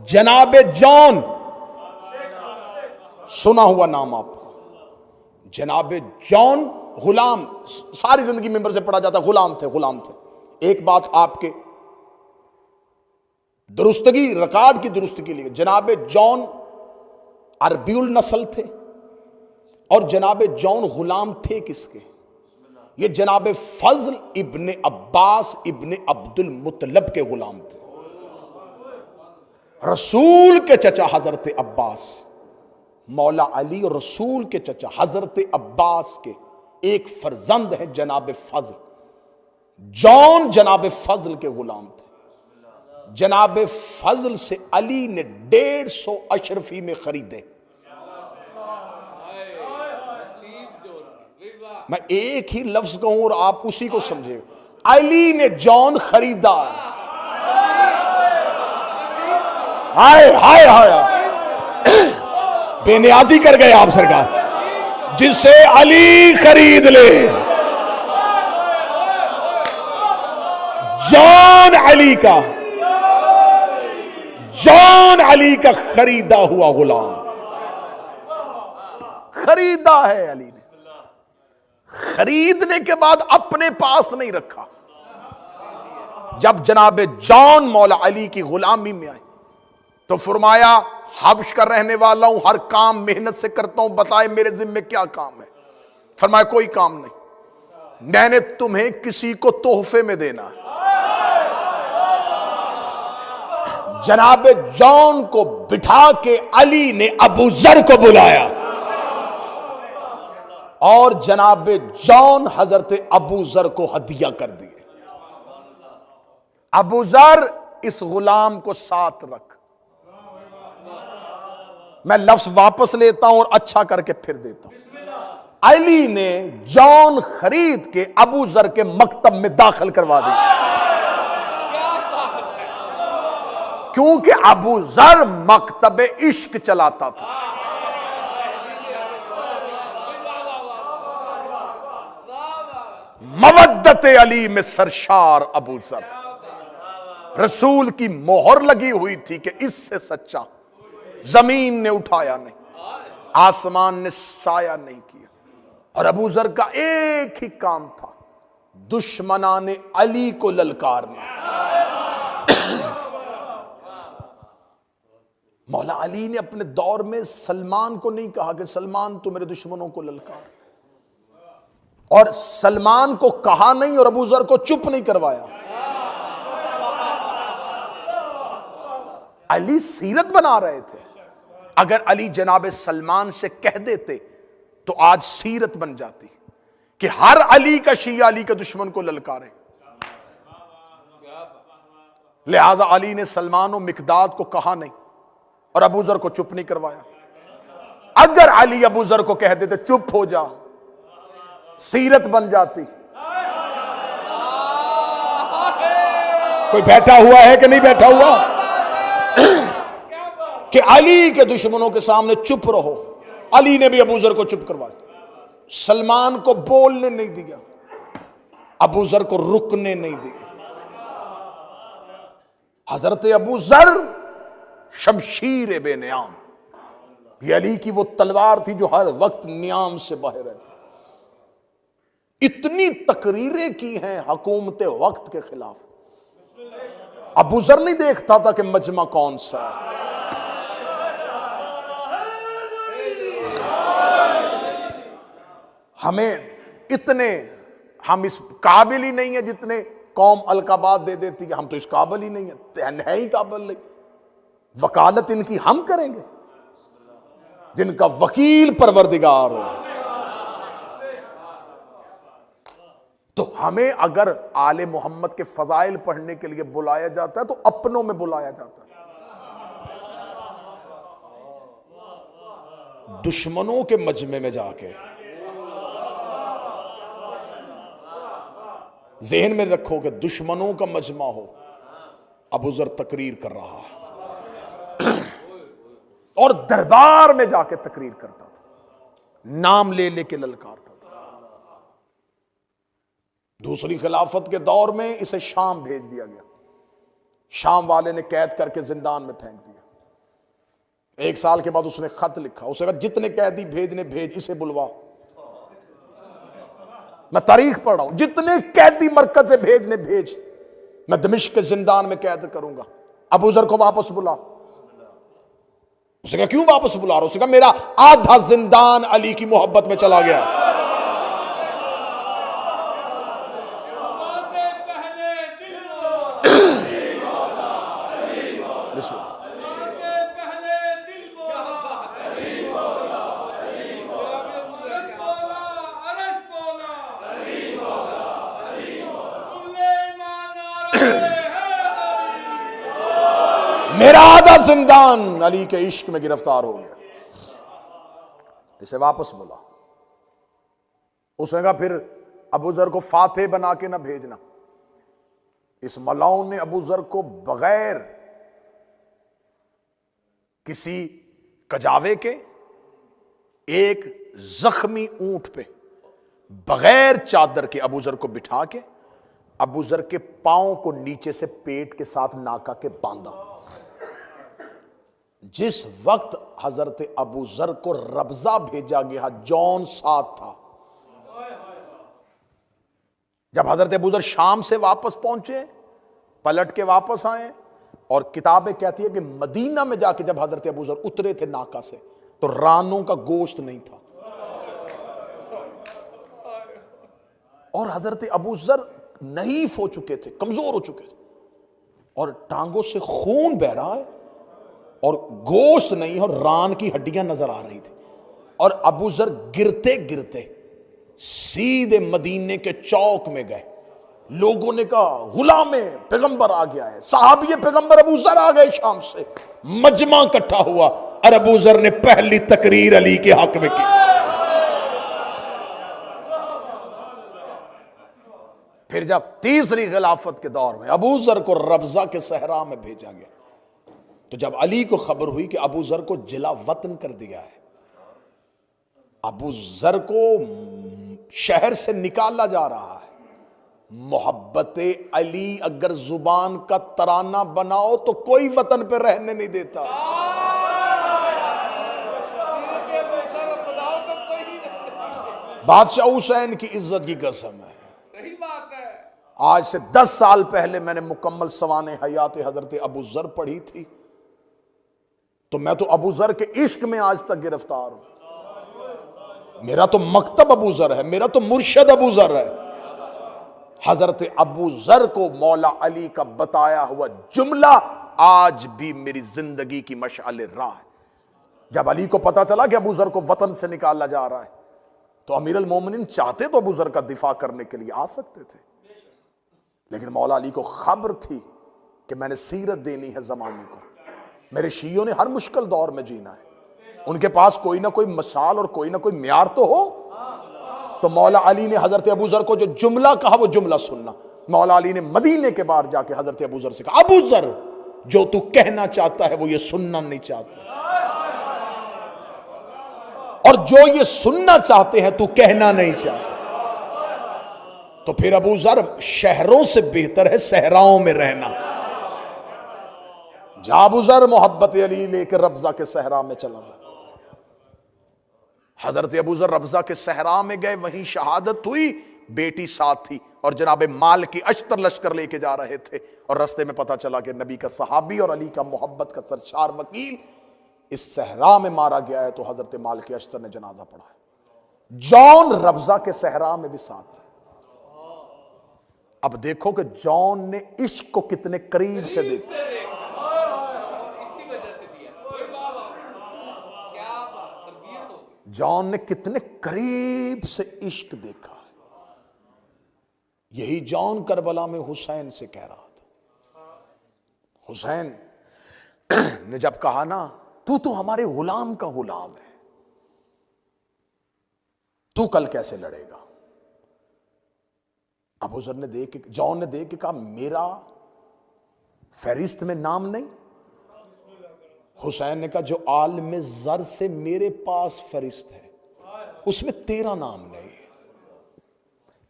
जनाबे जॉन, सुना हुआ नाम आपको। जनाबे जॉन गुलाम, सारी जिंदगी मेंबर से पढ़ा जाता, गुलाम थे, गुलाम थे। एक बात आपके दुरुस्तगी, रिकॉर्ड की दुरुस्ती के लिए, जनाबे जॉन अरबीउल नस्ल थे और जनाबे जॉन गुलाम थे किसके? ये जनाबे फजल इब्ने अब्बास इब्ने अब्दुल मुत्तलब के गुलाम थे। रसूल के चचा हजरत अब्बास, मौला अली और रसूल के चचा हजरत अब्बास के एक फर्जंद है जनाबे फजल। जॉन जनाबे फजल के गुलाम थे। जनाबे फजल से अली ने 150 अशरफी में खरीदे। मैं एक ही लफ्ज कहूं और आप उसी को समझे, अली ने जॉन खरीदा। हाय हाय हाय, बेनियाजी कर गए आप सरकार। जिसे अली खरीद ले, जॉन अली का, जॉन अली का खरीदा हुआ गुलाम, खरीदा है अली ने। खरीदने के बाद अपने पास नहीं रखा। जब जनाबे जॉन मौला अली की गुलामी में आए तो फरमाया, हब्श का रहने वाला हूं, हर काम मेहनत से करता हूं, बताए मेरे जिम्मे क्या काम है? फरमाया कोई काम नहीं, मैंने तुम्हें किसी को तोहफे में देना। जनाबे जॉन को बिठा के अली ने अबू जर को बुलाया और जनाबे जॉन हजरत अबू जर को हदिया कर दिए। अबू जर, इस गुलाम को साथ रख। मैं लफ्ज वापस लेता हूं और अच्छा करके फिर देता हूं। अली ने जॉन खरीद के अबू जर के मकतब में दाखिल करवा दिया, क्योंकि अबू जर मकतब इश्क चलाता था। मवद्दत अली में सरशार अबू जर, रसूल की मोहर लगी हुई थी कि इससे सच्चा जमीन ने उठाया नहीं, आसमान ने साया नहीं किया। और अबू जर का एक ही काम था, दुश्मनाने अली को ललकारना। मौला अली ने अपने दौर में सलमान को नहीं कहा कि सलमान तू मेरे दुश्मनों को ललकार, और सलमान को कहा नहीं और अबू जर को चुप नहीं करवाया। अली सीरत बना रहे थे। अगर अली जनाबे सलमान से कह देते तो आज सीरत बन जाती कि हर अली का शिया अली के दुश्मन को ललकारे। लिहाजा अली ने सलमान और मिकदाद को कहा नहीं और अबू जर को चुप नहीं करवाया। अगर अली अबू जर को कह देते चुप हो जा, सीरत बन जाती। कोई बैठा हुआ है कि नहीं बैठा हुआ कि अली के दुश्मनों के सामने चुप रहो? अली ने भी अबू जर को चुप करवाया, सलमान को बोलने नहीं दिया, अबू जर को रुकने नहीं दिया। हजरत अबू जर शमशीर बेनियाम, ये अली की वो तलवार थी जो हर वक्त नियाम से बाहर रहती। इतनी तकरीरें की हैं हुकूमत वक्त के खिलाफ। अबू जर नहीं देखता था कि मजमा कौन सा है। हमें इतने, हम इस काबिल ही नहीं है जितने कौम अलकाबाद दे देती कि हम तो इस काबिल ही नहीं है ही काबिल नहीं। वकालत इनकी हम करेंगे जिनका वकील परवरदिगार हो। तो हमें अगर आले मोहम्मद के फजाइल पढ़ने के लिए बुलाया जाता है तो अपनों में बुलाया जाता है, दुश्मनों के मजमे में जाके। ज़हन में रखो कि दुश्मनों का मजमा हो, अबू ज़र तकरीर कर रहा है और दरबार में जाके तकरीर करता था, नाम ले लेके ललकारता था। दूसरी खिलाफत के दौर में इसे शाम भेज दिया गया, शाम वाले ने कैद करके जिंदान में फेंक दिया। 1 साल के बाद उसने खत लिखा, उसने कहा जितने कैदी भेजने भेज, इसे बुलवा। मैं तारीख पढ़ रहा हूं, जितने कैदी मरकज से भेजने भेज, मैं दमिश्क के जिंदान में कैद करूंगा। अबू जर को वापस बुला। उसने कहा क्यों वापस बुला रहा हूं? उसने कहा मेरा आधा जिंदान अली की मोहब्बत में चला गया। मेरा आधा जिंदान अली के इश्क में गिरफ्तार हो गया, इसे वापस बुला। उसने कहा फिर अबू जर को फाते बना के ना भेजना। इस मलाउन ने अबू जर को बगैर किसी कजावे के एक जख्मी ऊंट पे बगैर चादर के अबू जर को बिठा के अबू जर के पांव को नीचे से पेट के साथ नाका के बांधा। जिस वक्त हजरत अबू जर को रब्जा भेजा गया, जॉन साथ था। जब हजरत अबू जर शाम से वापस पहुंचे, पलट के वापस आए, और किताबें कहती है कि मदीना में जाके जब हजरत अबू जर उतरे थे नाका से, तो रानों का गोश्त नहीं था, और हजरत अबू जर नहीफ हो चुके थे, कमजोर हो चुके थे, और टांगों से खून बह रहा है, और गोश्त नहीं, और रान की हड्डियां नजर आ रही थी। और अबू जर गिरते गिरते सीधे मदीने के चौक में गए। लोगों ने कहा गुलाम पैगंबर आ गया है, साहबी पैगंबर अबू जर आ गए शाम से। मजमा इकट्ठा हुआ और अबू जर ने पहली तकरीर अली के हक में की। फिर जब तीसरी खिलाफत के दौर में अबू जर को रब्जा के सहरा में भेजा गया, तो जब अली को खबर हुई कि अबू जर को जिला वतन कर दिया है, अबू जर को शहर से निकाला जा रहा है, मोहब्बत अली अगर जुबान का तराना बनाओ तो कोई वतन पे रहने नहीं देता। बादशाह हुसैन की इज्जत की कसम है, सही बात है। आज से 10 साल पहले मैंने मुकम्मल सवाने हयात हजरत अबू जर पढ़ी थी, तो मैं तो अबू जर के इश्क में आज तक गिरफ्तार हूं। मेरा तो मकतब अबू जर है, मेरा तो मुर्शद अबू जर है। हजरत अबू जर को मौला अली का बताया हुआ जुमला आज भी मेरी जिंदगी की मशाल राह है। जब अली को पता चला कि अबू जर को वतन से निकाला जा रहा है, तो अमीर अल मोमिनीन चाहते तो अबू जर का दिफा करने के लिए आ सकते थे, लेकिन मौला अली को खबर थी कि मैंने सीरत देनी है जमाने को। मेरे शियों ने हर मुश्किल दौर में जीना है, उनके पास कोई ना कोई मिसाल और कोई ना कोई म्यार तो हो। तो मौला अली ने हजरत अबू जर को जो जुमला कहा वो जुमला सुनना। मौला अली ने मदीने के बाहर जाके हजरत अबू जर से कहा, अबू जर जो तू कहना चाहता है वो ये सुनना नहीं चाहता, और जो ये सुनना चाहते हैं तू कहना नहीं चाहता। तो फिर अबू जर शहरों से बेहतर है सहराओं में रहना। जा अबू जर मोहब्बत अली लेकर रब्जा के सहरा में चला जा। हजरत अबू जर रब्जा के सहरा में गए, वहीं शहादत हुई, बेटी साथ थी, और जनाब माल की अश्तर लश्कर लेके जा रहे थे, और रास्ते में पता चला कि नबी का सहाबी और अली का मोहब्बत का सरशार वकील इस सहरा में मारा गया है। तो हजरत माल की अश्तर ने जनाजा पढ़ा है। जॉन रब्जा के सहरा में भी साथ था। अब देखो कि जॉन ने इश्क को कितने करीब से देखा। जॉन ने कितने करीब से इश्क देखा है। यही जॉन करबला में हुसैन से कह रहा था। हुसैन ने जब कहा ना, तू तो हमारे गुलाम का गुलाम है, तू कल कैसे लड़ेगा? अबू जर ने देख के, जॉन ने देख के कहा, मेरा फहरिस्त में नाम नहीं। हुसैन ने कहा, जो आलम जर से मेरे पास फरिश्त है उसमें तेरा नाम नहीं है,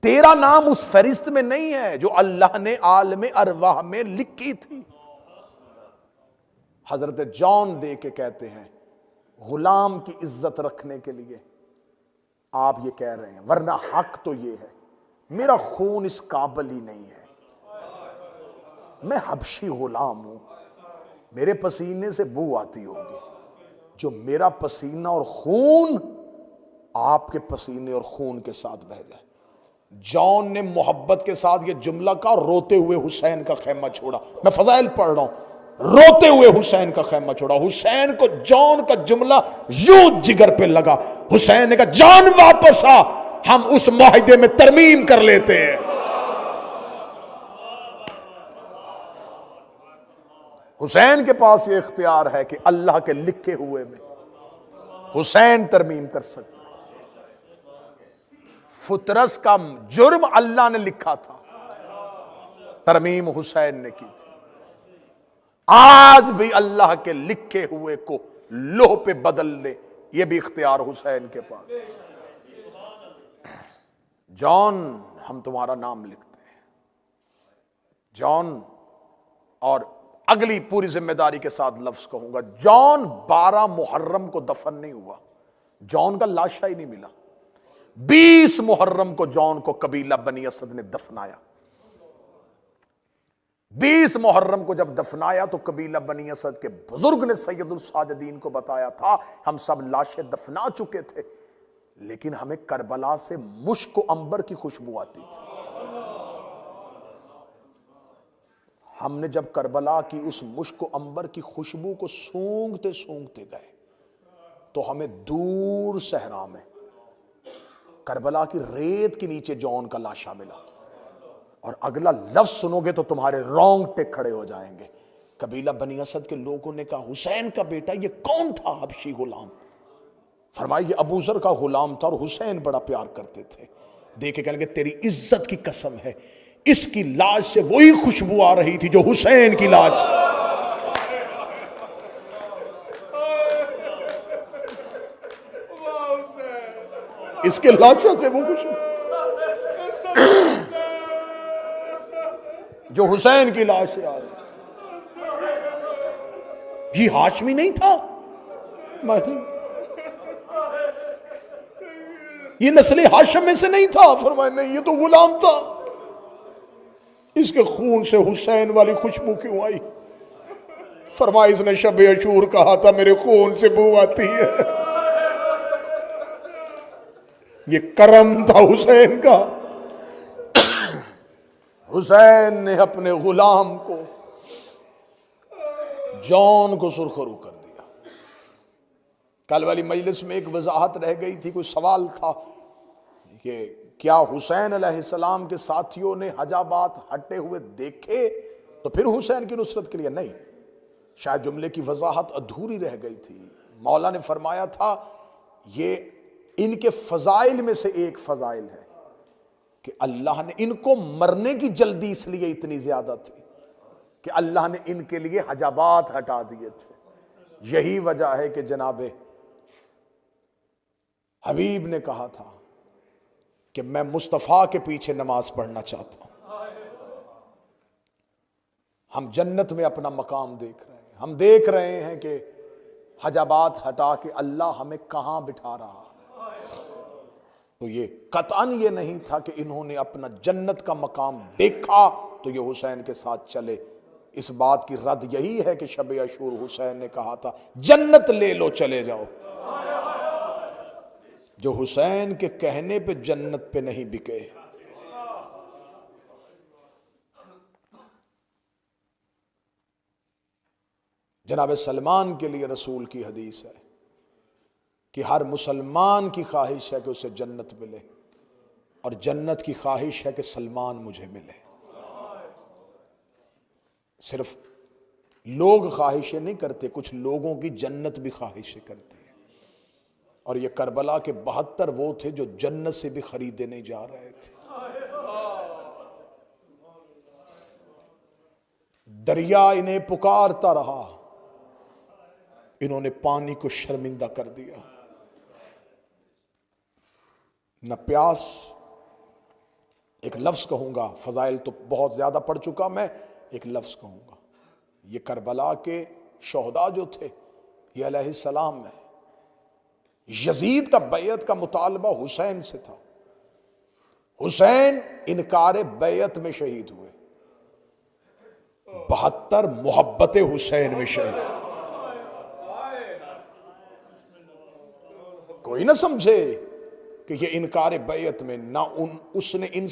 तेरा नाम उस फरिश्त में नहीं है जो अल्लाह ने आलम अरवाह में लिखी थी। हजरत जॉन दे के कहते हैं, गुलाम की इज्जत रखने के लिए आप ये कह रहे हैं, वरना हक तो ये है, मेरा खून इस काबिल ही नहीं है, मैं हबशी गुलाम हूं, मेरे पसीने से बू आती होगी, जो मेरा पसीना और खून आपके पसीने और खून के साथ बह जाए। जॉन ने मोहब्बत के साथ ये जुमला कहा, रोते हुए हुसैन का खेमा छोड़ा। मैं फजाइल पढ़ रहा हूं, रोते हुए हुसैन का खेमा छोड़ा। हुसैन को जॉन का जुमला यूं जिगर पे लगा। हुसैन ने कहा, जॉन वापस आ, हम उस मुआहिदे में तरमीम कर लेते हैं। हुसैन के पास ये इख्तियार है कि अल्लाह के लिखे हुए में हुसैन तरमीम कर सकता है। फुतरस का जुर्म अल्लाह ने लिखा था, तरमीम हुसैन ने की थी। आज भी अल्लाह के लिखे हुए को लोह पे बदलने, ये भी इख्तियार हुसैन के पास। जॉन, हम तुम्हारा नाम लिखते हैं जॉन, और अगली पूरी जिम्मेदारी के साथ लफ्ज कहूंगा, जॉन 12 मुहर्रम को दफन नहीं हुआ, जॉन का लाशा ही नहीं मिला। 20 मुहर्रम को जॉन को कबीला बनी असद ने दफनाया। 20 मुहर्रम को जब दफनाया तो कबीला बनी असद के बुजुर्ग ने सैयदुल साजिदीन को बताया था, हम सब लाशें दफना चुके थे, लेकिन हमें करबला से मुश्क अंबर की खुशबू आती थी। हमने जब करबला की उस मुश्क अंबर की खुशबू को सूंघते सूंघते गए तो हमें दूर सहरा में करबला की रेत के नीचे जॉन का लाशा मिला। और अगला लफ्ज सुनोगे तो तुम्हारे रोंगटे खड़े हो जाएंगे। कबीला बनी असद के लोगों ने कहा, हुसैन का बेटा ये कौन था हबशी गुलाम? फरमाया ये अबू जर का गुलाम था और हुसैन बड़ा प्यार करते थे। देखे कहने तेरी इज्जत की कसम है, इसकी लाश से वही खुशबू आ रही थी जो हुसैन की लाश। इसके लाशों से वो खुशबू जो हुसैन की लाश से आ रही। ये हाशमी नहीं था, नहीं, ये नस्ल हाशम में से नहीं था। फरमाया नहीं, ये तो गुलाम था, इसके खून से हुसैन वाली खुशबू क्यों आई? फरमाया इसने शब अशूर कहा था मेरे खून से बू आती है। ये करम था हुसैन का। हुसैन ने अपने गुलाम को, जॉन को सुरखरू कर दिया। कल वाली मजलिस में एक वजाहत रह गई थी, कोई सवाल था कि क्या हुसैन अलैहिस्सलाम के साथियों ने हजाबात हटे हुए देखे तो फिर हुसैन की नुसरत के लिए? नहीं, शायद जुमले की वजाहत अधूरी रह गई थी। मौला ने फरमाया था ये इनके फजाइल में से एक फजाइल है कि अल्लाह ने इनको, मरने की जल्दी इसलिए इतनी ज्यादा थी कि अल्लाह ने इनके लिए हजाबात हटा दिए थे। यही वजह है कि जनाबे हबीब ने कहा था कि मैं मुस्तफ़ा के पीछे नमाज पढ़ना चाहता हूं। हम जन्नत में अपना मकाम देख रहे हैं, हम देख रहे हैं कि हजाबात हटा के अल्लाह हमें कहां बिठा रहा। तो ये कतअन ये नहीं था कि इन्होंने अपना जन्नत का मकाम देखा तो ये हुसैन के साथ चले। इस बात की रद्द यही है कि शब अशूर हुसैन ने कहा था जन्नत ले लो चले जाओ। जो हुसैन के कहने पे जन्नत पे नहीं बिके। जनाब सलमान के लिए रसूल की हदीस है कि हर मुसलमान की ख्वाहिश है कि उसे जन्नत मिले और जन्नत की ख्वाहिश है कि सलमान मुझे मिले। सिर्फ लोग ख्वाहिशें नहीं करते, कुछ लोगों की जन्नत भी ख्वाहिशें करती है। और ये करबला के 72 वो थे जो जन्नत से भी खरीदे नहीं जा रहे थे। दरिया इन्हें पुकारता रहा, इन्होंने पानी को शर्मिंदा कर दिया। न प्यास, एक लफ्ज कहूंगा, फजाइल तो बहुत ज्यादा पढ़ चुका मैं, एक लफ्ज कहूंगा। ये करबला के शोहदा जो थे, ये अलैहिस्सलाम में यजीद का बैयत का मुतालबा हुसैन से था। हुसैन इनकार बैयत में शहीद हुए। 72 मोहब्बत हुसैन में शहीद। कोई ना समझे कि ये इनकार बैयत में ना उसने इन